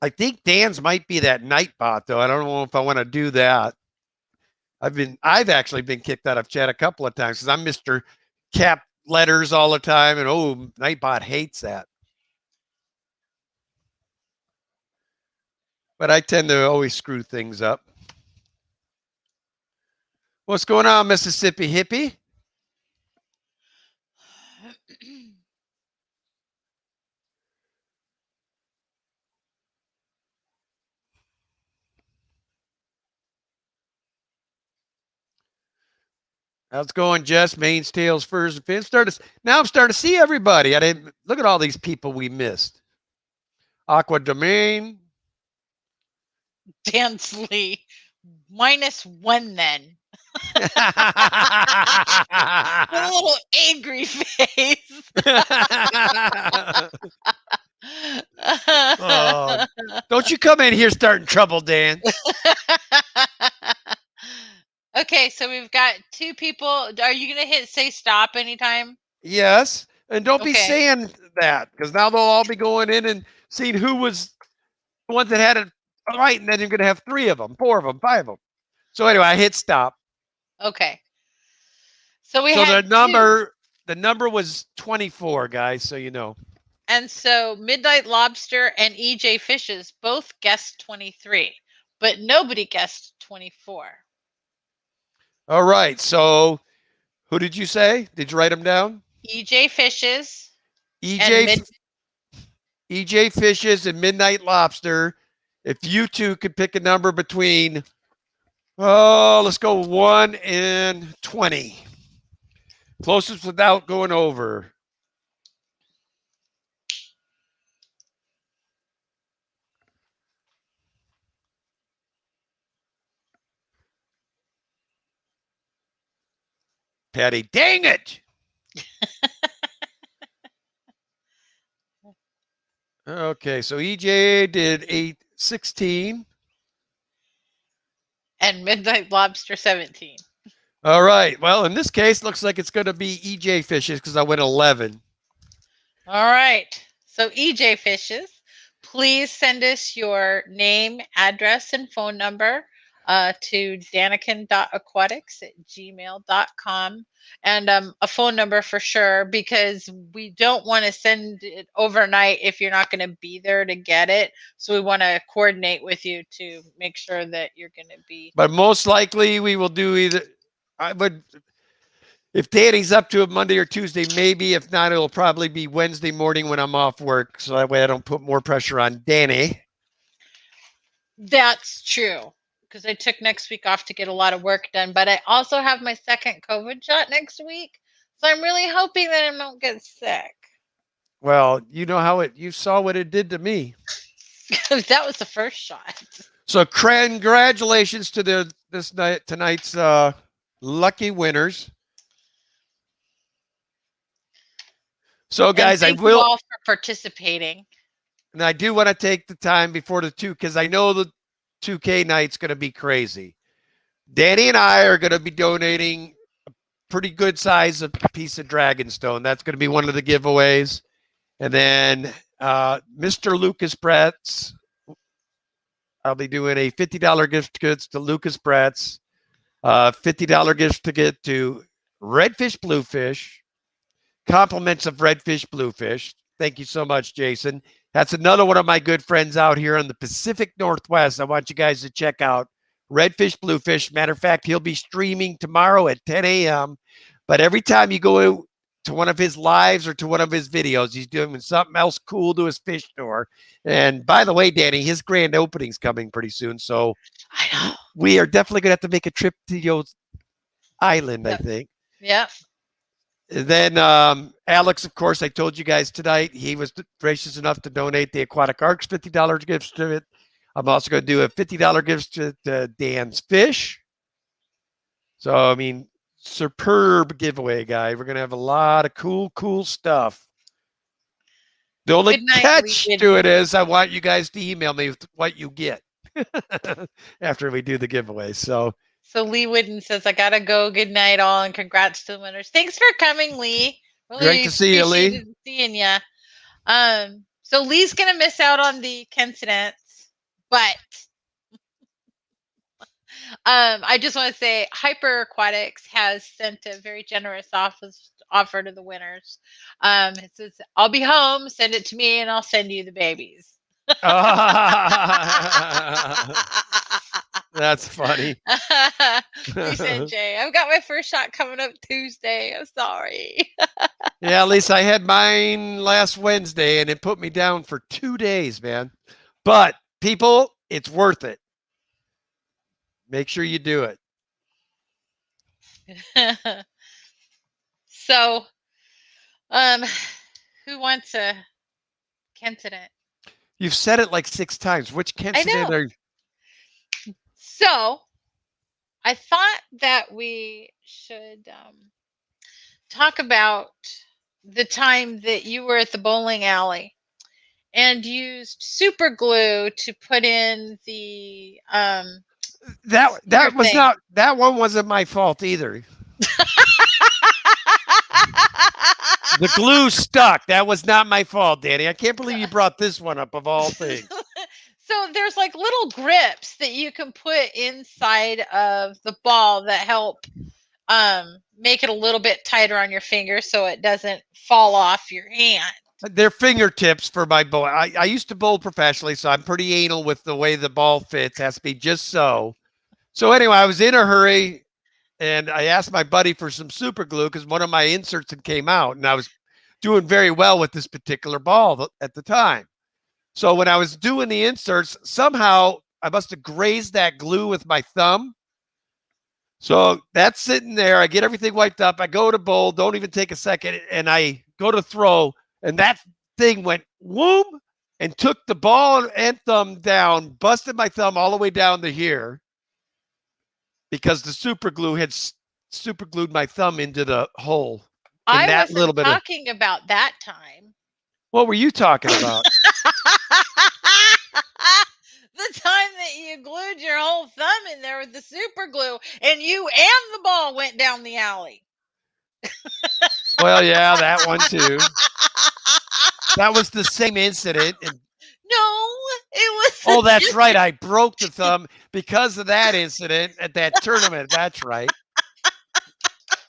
S1: I think Dan's might be that Nightbot though. I don't know if I want to do that. I've actually been kicked out of chat a couple of times because I'm Mr. Cap letters all the time, and Nightbot hates that. But I tend to always screw things up. What's going on, Mississippi Hippie? How's it going, Jess? Mains, tails, furs, and fins. Now I'm starting to see everybody. I didn't look at all these people we missed. Aqua Domain.
S2: Dance Lee. -1 then. With a little angry face.
S1: Oh, don't you come in here starting trouble, Dan.
S2: Okay, so we've got 2 people. Are you gonna hit say stop anytime?
S1: Yes. And don't be
S2: Okay.
S1: saying that because now they'll all be going in and seeing who was the ones that had it right. And then you're going to have 3 of them, 4 of them, 5 of them. So anyway, I hit stop.
S2: Okay. So we
S1: So
S2: had 2.
S1: the number was 24, guys. So you know.
S2: And so Midnight Lobster and EJ Fishes both guessed 23, but nobody guessed 24.
S1: All right. So who did you say? Did you write them down?
S2: EJ Fishes and
S1: EJ EJ Fishes and Midnight Lobster. If you two could pick a number between, oh, let's go 1 and 20. Closest without going over. Patty, dang it. Okay, so EJ did 816.
S2: and Midnight Lobster 17.
S1: All right. Well, in this case, looks like it's going to be EJ Fishes because I went 11.
S2: All right. So EJ Fishes, please send us your name, address, and phone number to daniken.aquatics@gmail.com, and a phone number for sure, because we don't want to send it overnight if you're not going to be there to get it. So we want to coordinate with you to make sure that you're going to be.
S1: But most likely we will do either. I would, if Danny's up to it Monday or Tuesday, maybe. If not, it'll probably be Wednesday morning when I'm off work. So that way I don't put more pressure on Danny.
S2: That's true, because I took next week off to get a lot of work done, but I also have my second COVID shot next week. So I'm really hoping that I don't get sick.
S1: Well, you know how you saw what it did to me.
S2: That was the first shot.
S1: So congratulations to tonight's lucky winners. So guys,
S2: thank
S1: I will
S2: you all for participating.
S1: And I do want to take the time before the 2, because I know the 2K night's going to be crazy. Danny and I are going to be donating a pretty good size of piece of Dragonstone. That's going to be one of the giveaways. And then Mr. Lucas Bretts, I'll be doing a $50 gift goods to Lucas Bretts, $50 gift ticket to Redfish Bluefish, compliments of Redfish Bluefish. Thank you so much, Jason. That's another one of my good friends out here in the Pacific Northwest. I want you guys to check out Redfish Bluefish. Matter of fact, he'll be streaming tomorrow at 10 a.m. But every time you go to one of his lives or to one of his videos, he's doing something else cool to his fish store. And by the way, Danny, his grand opening's coming pretty soon. So
S2: I know.
S1: we are definitely going to have to make a trip to your island,
S2: Yep.
S1: I think.
S2: Yep.
S1: And then Alex, of course, I told you guys tonight, he was gracious enough to donate the Aquatic Arcs $50 gifts to it. I'm also going to do a $50 gift to Dan's Fish. So, I mean, superb giveaway, guy. We're going to have a lot of cool stuff. The only catch to it is I want you guys to email me with what you get after we do the giveaway. So
S2: Lee Whidden says, I got to go. Good night, all, and congrats to the winners. Thanks for coming, Lee. Really
S1: great to see you, Lee.
S2: Seeing you. So Lee's going to miss out on the incidents, but I just want to say Hyper Aquatics has sent a very generous offer to the winners. It says, I'll be home, send it to me, and I'll send you the babies.
S1: That's funny.
S2: Lisa and Jay, I've got my first shot coming up Tuesday. I'm sorry.
S1: Yeah, at least I had mine last Wednesday, and it put me down for 2 days, man. But people, it's worth it. Make sure you do it.
S2: So, who wants a incident?
S1: You've said it like 6 times. Which incident are you?
S2: So I thought that we should talk about the time that you were at the bowling alley and used super glue to put in the
S1: That was
S2: thing.
S1: not, that one wasn't my fault either. The glue stuck. That was not my fault, Danny. I can't believe you brought this one up of all things.
S2: So there's like little grips that you can put inside of the ball that help make it a little bit tighter on your finger so it doesn't fall off your hand.
S1: They're fingertips for my bowl. I used to bowl professionally, so I'm pretty anal with the way the ball fits. It has to be just so. So anyway, I was in a hurry, and I asked my buddy for some super glue because one of my inserts had came out, and I was doing very well with this particular ball at the time. So when I was doing the inserts, somehow I must have grazed that glue with my thumb. So that's sitting there. I get everything wiped up. I go to bowl, don't even take a second, and I go to throw, and that thing went whoom and took the ball and thumb down, busted my thumb all the way down to here because the super glue had super glued my thumb into the hole.
S2: I wasn't talking about that time.
S1: What were you talking about?
S2: The time that you glued your whole thumb in there with the super glue and you and the ball went down the alley.
S1: Well, yeah, that one too. That was the same incident.
S2: No, it was.
S1: Oh, that's right. I broke the thumb because of that incident at that tournament. That's right.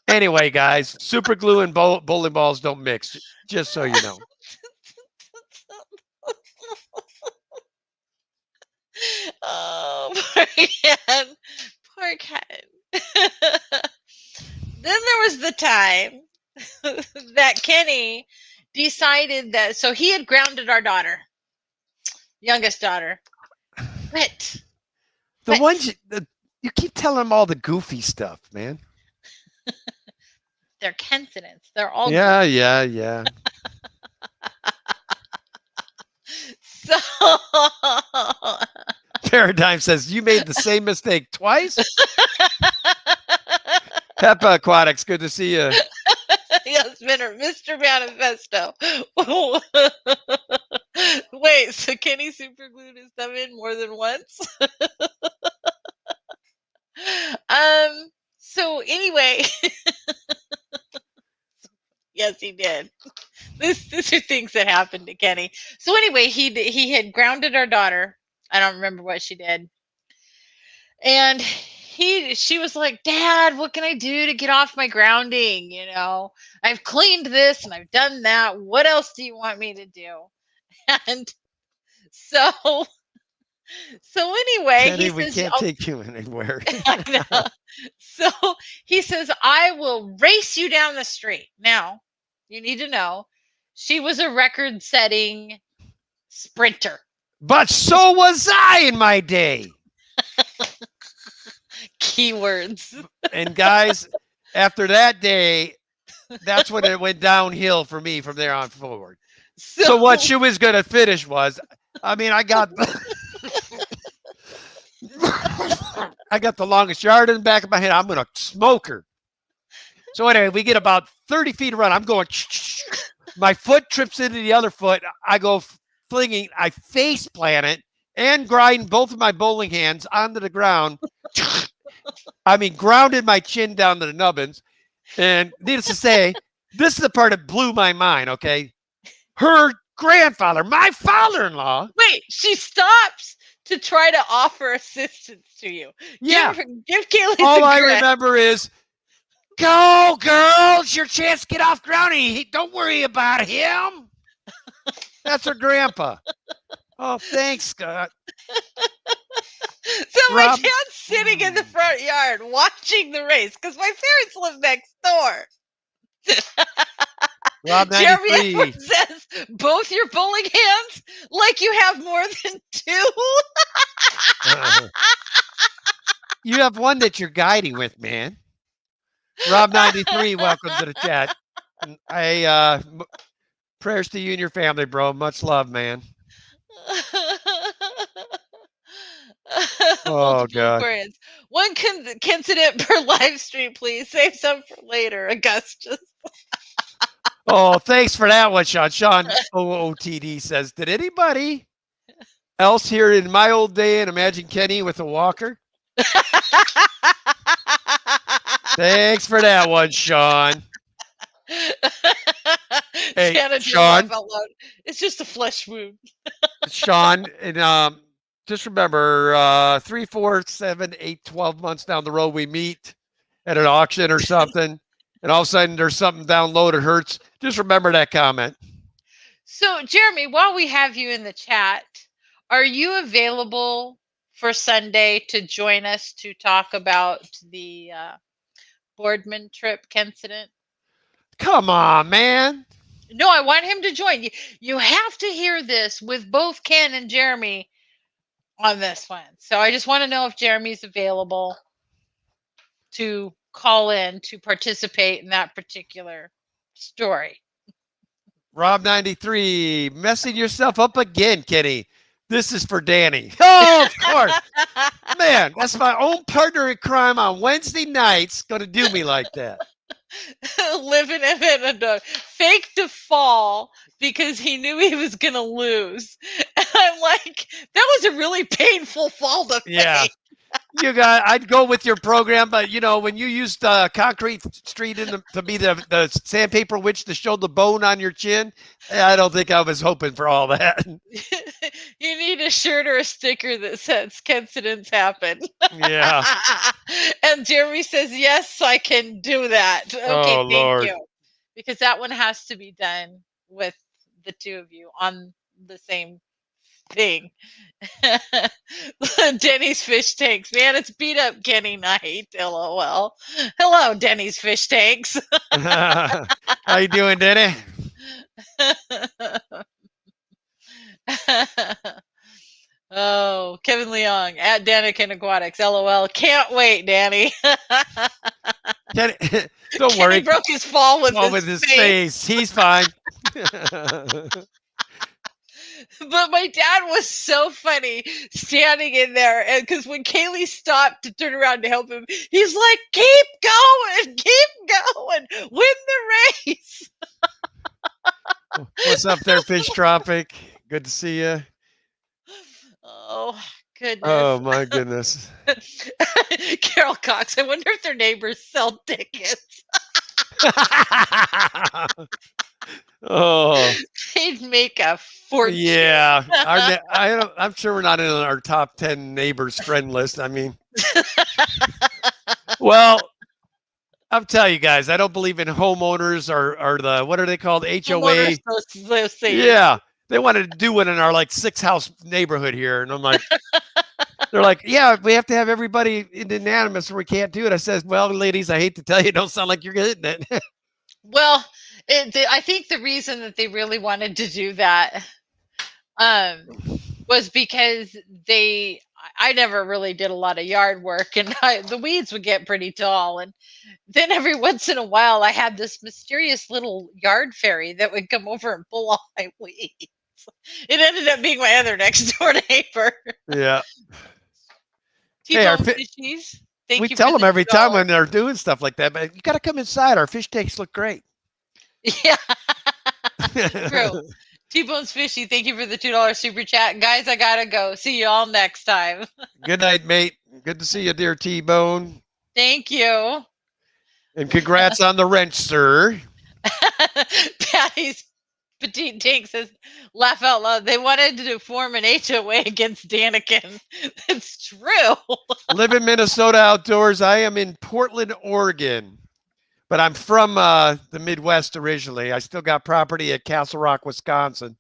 S1: Anyway, guys, super glue and bowling balls don't mix, just so you know.
S2: Oh, poor Ken. Poor Ken. Then there was the time that Kenny decided that, so he had grounded our daughter, youngest daughter. But
S1: the ones you keep telling them all the goofy stuff, man.
S2: They're coincidence. They're all
S1: yeah.
S2: So
S1: Paradigm says you made the same mistake twice. Peppa Aquatics, good to see you.
S2: Yes, Mr. Manifesto. Wait, so Kenny super glued his thumb in more than once? So anyway, yes, he did. These are things that happened to Kenny. So anyway, he had grounded our daughter. I don't remember what she did. And she was like, "Dad, what can I do to get off my grounding? You know, I've cleaned this and I've done that. What else do you want me to do?" And so anyway,
S1: Kenny,
S2: he
S1: we
S2: says,
S1: can't take you anywhere.
S2: I know. So he says, "I will race you down the street." Now, you need to know, she was a record-setting sprinter.
S1: But so was I in my day.
S2: Keywords.
S1: And guys, after that day, that's when it went downhill for me from there on forward. So what she was going to finish was, I mean, I got the longest yard in the back of my head. I'm going to smoke her. So anyway, we get about 30 feet around. I'm going, my foot trips into the other foot. I go flinging, I face plant it and grind both of my bowling hands onto the ground. I mean, grounded my chin down to the nubbins. And needless to say, this is the part that blew my mind, okay? Her grandfather, my father-in-law.
S2: Wait, she stops to try to offer assistance to you.
S1: Yeah.
S2: Give Kaylee
S1: all I remember is, "Go, girls, your chance to get off grounding. Don't worry about him." That's her grandpa. Oh, thanks, Scott.
S2: So my dad's sitting in the front yard watching the race because my parents live next door.
S1: Rob 93
S2: Jeremy says, "Both your bowling hands like you have more than two."
S1: You have one that you're guiding with, man. Rob 93, welcome to the chat. Prayers to you and your family, bro. Much love, man. Oh
S2: Multiple
S1: God.
S2: Aquarians. One incident per live stream, please. Save some for later, Augustus.
S1: Oh, thanks for that one, Sean. Sean OOTD says, did anybody else here in my old day and imagine Kenny with a walker? Thanks for that one, Sean. Hey,
S2: Shanna, do
S1: Sean.
S2: laugh out loud. It's just a flesh wound.
S1: Sean, and just remember 3, 4, 7, 8, 12 months down the road, we meet at an auction or something, and all of a sudden there's something downloaded hurts. Just remember that comment.
S2: So, Jeremy, while we have you in the chat, are you available for Sunday to join us to talk about the Boardman trip incident?
S1: Come on, man.
S2: No, I want him to join. You have to hear this with both Ken and Jeremy on this one. So I just want to know if Jeremy's available to call in to participate in that particular story.
S1: Rob93, messing yourself up again, Kenny. This is for Danny. Oh, of course. Man, that's my own partner in crime on Wednesday nights going to do me like that.
S2: Living in a faked a fall because he knew he was going to lose. And I'm like, that was a really painful fall to fake.
S1: You got, I'd go with your program, but you know, when you used Concrete Street to be the sandpaper witch to show the bone on your chin, I don't think I was hoping for all that.
S2: You need a shirt or a sticker that says "Incidents happen."
S1: Yeah.
S2: And Jeremy says, "Yes, I can do that." Okay,
S1: Oh,
S2: thank
S1: Lord.
S2: you, because that one has to be done with the two of you on the same thing. Denny's fish tanks, man, it's beat up Kenny night. LOL. Hello, Denny's fish tanks.
S1: How you doing, Danny?
S2: Oh, Kevin Leong at Danikin Aquatics. LOL. Can't wait, Danny.
S1: Kenny, don't
S2: Kenny
S1: worry.
S2: broke his fall with
S1: His face. He's fine.
S2: But my dad was so funny standing in there, and because when Kaylee stopped to turn around to help him, he's like, keep going, win the race.
S1: What's up there, Fish Tropic? Good to see you.
S2: Oh, goodness.
S1: Oh, my goodness.
S2: Carol Cox, I wonder if their neighbors sell tickets.
S1: Oh,
S2: They'd make a fortune.
S1: yeah. I'm sure we're not in our top 10 neighbors friend list. I mean, well, I'll tell you guys, I don't believe in homeowners or the, what are they called? HOA. Yeah. They wanted to do one in our like 6-house neighborhood here. And I'm like, they're like, yeah, we have to have everybody unanimous or we can't do it. I says, well, ladies, I hate to tell you, don't sound like you're getting it.
S2: Well, I think the reason that they really wanted to do that was because I never really did a lot of yard work, and the weeds would get pretty tall. And then every once in a while, I had this mysterious little yard fairy that would come over and pull all my weeds. It ended up being my other next door neighbor.
S1: Yeah.
S2: T-Bone Fishies.
S1: We tell them every time when they're doing stuff like that, but you got to come inside. Our fish tanks look great.
S2: Yeah. True. T-Bone's Fishy, thank you for the $2 super chat. Guys, I got to go. See you all next time.
S1: Good night, mate. Good to see you, dear T-Bone.
S2: Thank you.
S1: And congrats on the wrench, sir.
S2: Patty's Petite Tank says, laugh out loud. They wanted to form an HOA against Danikin. It's true.
S1: Live in Minnesota outdoors. I am in Portland, Oregon. But I'm from the Midwest originally. I still got property at Castle Rock, Wisconsin.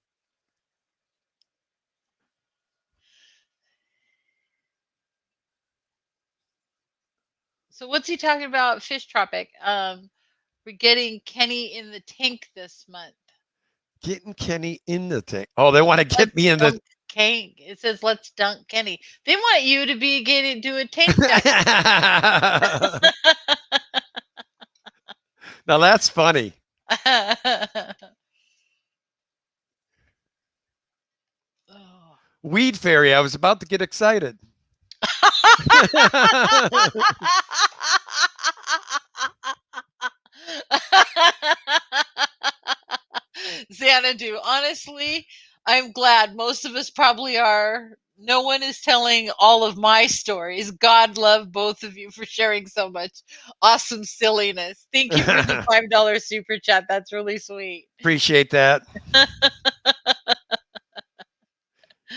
S2: So what's he talking about? Fish Tropic. We're getting Kenny in the tank this month.
S1: Getting Kenny in the tank. Oh, they want to get me in the
S2: tank. It says let's dunk Kenny. They want you to be do a tank.
S1: Now that's funny. Weed Fairy. I was about to get excited.
S2: Xanadu, honestly, I'm glad most of us probably are. No one is telling all of my stories. God love both of you for sharing so much awesome silliness. Thank you for the $5 super chat. That's really sweet.
S1: Appreciate that.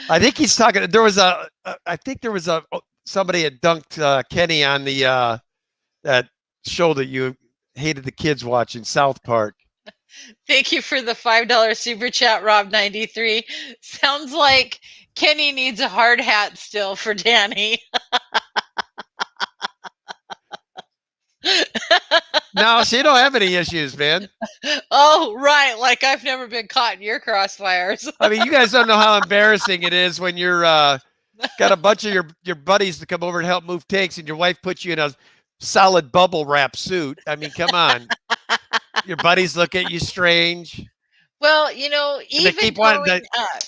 S1: I think he's talking. There was I think there was somebody had dunked Kenny on the that show that you hated the kids watching, South Park.
S2: Thank you for the $5 super chat, Rob93. Sounds like Kenny needs a hard hat still for Danny.
S1: No, she don't have any issues, man.
S2: Oh, right. Like I've never been caught in your crossfires.
S1: I mean, you guys don't know how embarrassing it is when you're got a bunch of your buddies to come over and help move tanks, and your wife puts you in a solid bubble wrap suit. I mean, come on. Your buddies look at you strange.
S2: Well, you know, even
S1: they keep wanting
S2: growing
S1: to,
S2: up,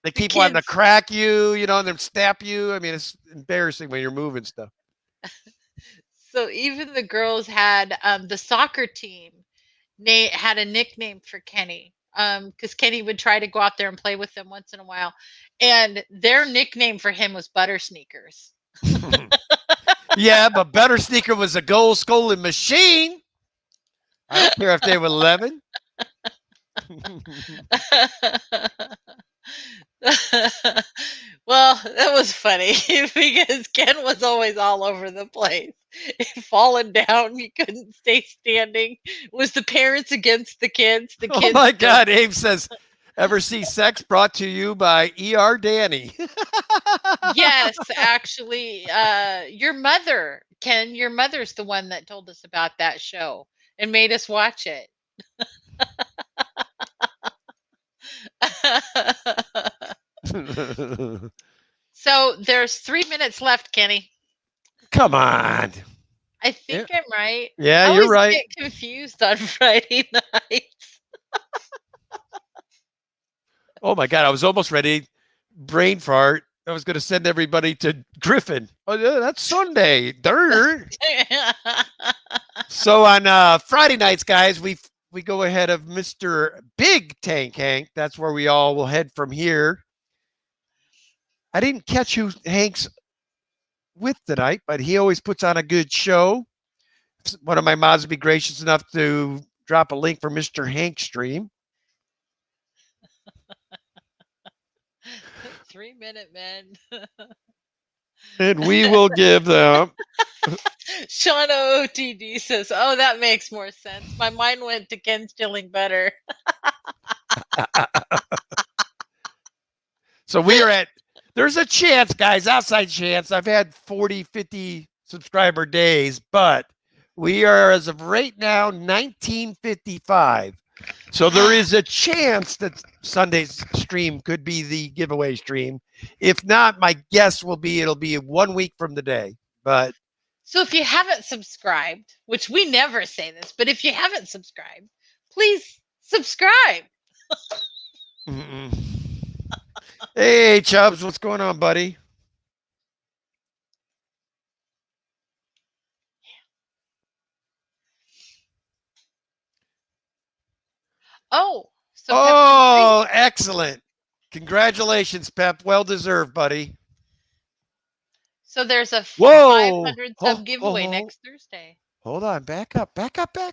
S1: they keep wanting to crack you, you know, and then snap you. I mean, it's embarrassing when you're moving stuff.
S2: So even the girls had the soccer team had a nickname for Kenny because Kenny would try to go out there and play with them once in a while, and their nickname for him was Butter Sneakers.
S1: Yeah, but Butter Sneaker was a goal scoring machine. I don't care if they were 11.
S2: Well, that was funny because Ken was always all over the place. Falling down, he couldn't stay standing. It was the parents against the kids. The kids.
S1: Oh my God! Abe says, "Ever see sex?" Brought to you by ER Danny.
S2: Yes, actually, your mother, Ken, your mother's the one that told us about that show and made us watch it. So there's 3 minutes left, Kenny.
S1: Come on.
S2: I think I'm right.
S1: Yeah,
S2: I
S1: you're
S2: always
S1: right.
S2: get confused on Friday nights.
S1: Oh my God, I was almost ready. Brain fart. I was going to send everybody to Griffin. Oh, yeah, that's Sunday. Dirt. So on Friday nights, guys, we go ahead of Mr. Big Tank Hank. That's where we all will head from here. I didn't catch who Hank's with tonight, but he always puts on a good show. One of my mods would be gracious enough to drop a link for Mr. Hank stream.
S2: 3 minute men.
S1: And we will give them.
S2: Shauna OTD says, "Oh, that makes more sense. My mind went to Ken stealing butter."
S1: So we are at, there's a chance, guys, outside chance. I've had 40, 50 subscriber days, but we are, as of right now, 1955. So there is a chance that Sunday's stream could be the giveaway stream. If not, my guess will be it'll be 1 week from today. But
S2: so if you haven't subscribed, which we never say this, but if you haven't subscribed, please subscribe.
S1: Hey, Chubbs, what's going on, buddy?
S2: Oh,
S1: so excellent. Congratulations, Pep. Well deserved, buddy.
S2: So there's a 500 sub giveaway next Thursday.
S1: Hold on. Back up. Peplin,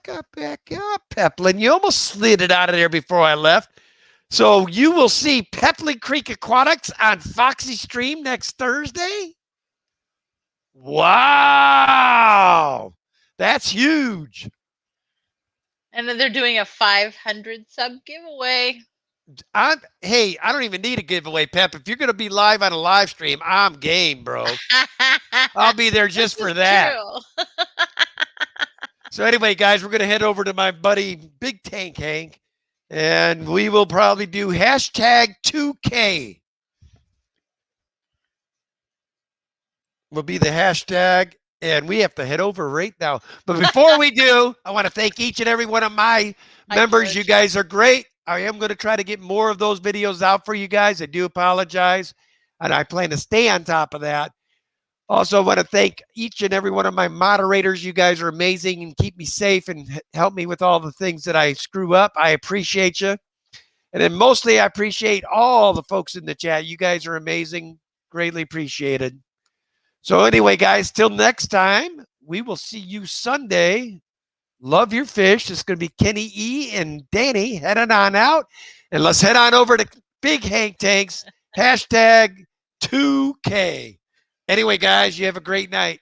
S1: you almost slid it out of there before I left. So you will see Peplin Creek Aquatics on Foxy Stream next Thursday? Wow. That's huge.
S2: And then they're doing a 500 sub giveaway.
S1: Hey, I don't even need a giveaway, Pep. If you're going to be live on a live stream, I'm game, bro. I'll be there just for that. So anyway, guys, we're going to head over to my buddy Big Tank Hank, and we will probably do hashtag 2K. Will be the hashtag, and we have to head over right now. But before we do, I want to thank each and every one of my members. You guys are great. I am going to try to get more of those videos out for you guys. I do apologize, and I plan to stay on top of that. Also, want to thank each and every one of my moderators. You guys are amazing and keep me safe and help me with all the things that I screw up. I appreciate you. And then mostly I appreciate all the folks in the chat. You guys are amazing. Greatly appreciated. So anyway, guys, till next time, we will see you Sunday. Love your fish. It's going to be Kenny E and Danny heading on out. And let's head on over to Big Hank Tanks, hashtag 2K. Anyway, guys, you have a great night.